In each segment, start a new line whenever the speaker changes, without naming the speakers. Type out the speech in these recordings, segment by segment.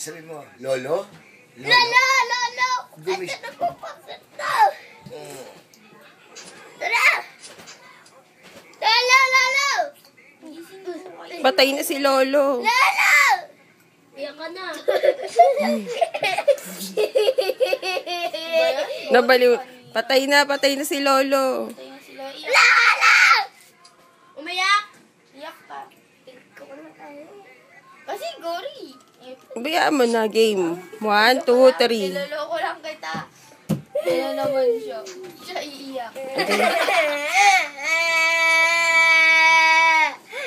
Sabi mo, Lolo?
Lolo! Lolo!
Gumis...
Ito na po pagkita! Tara! Lolo! Lolo!
Patay na si Lolo.
Lolo! Iyak ka na.
Nabaliw. Patay na si Lolo.
Lolo! Umiyak? Iyak ka. Kasi gori.
Bayaan mo na game. 1, 2, 3.
Niloloko lang kita. Kaya naman siya. Siya iiyak.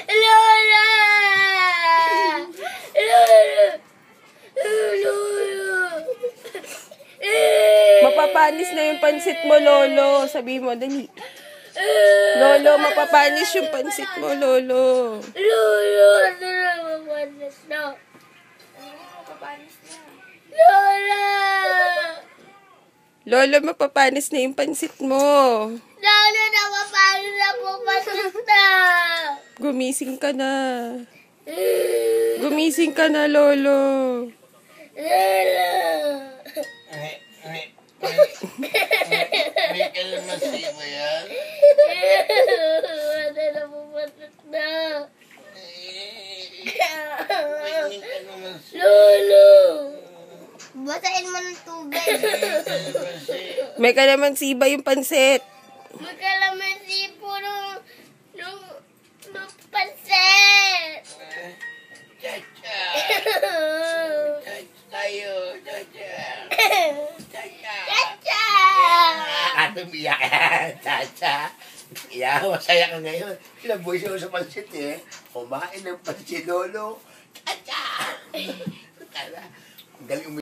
Lola! Lola! Lola!
Mapapanis na yung pansit mo, Lolo. Sabi mo, dali. Lolo, mapapanis yung pansit mo, Lolo.
Lolo! Ano na mapapanis na? Mapapanis na. Lola!
Lolo, mapapanis na yung pansit mo.
Lolo, napapanis na po panis na.
Gumising ka na. Gumising ka na, Lolo.
Lolo!
May kalamansi ba yan?
Wala na po panis na.
May kalamansi.
Lolo! Basahin mo ng tubig.
May kalamansi ba yung pansit?
May kalamansi po nung pansit.
Chacha! Tayo! Chacha! Chacha!
Chacha!
Anong biyak yan? Chacha! Yeah, masaya ka ngayon. Sinaboy siya sa pansit eh. Kumain ng pansit, Lolo. Chacha! Ang galing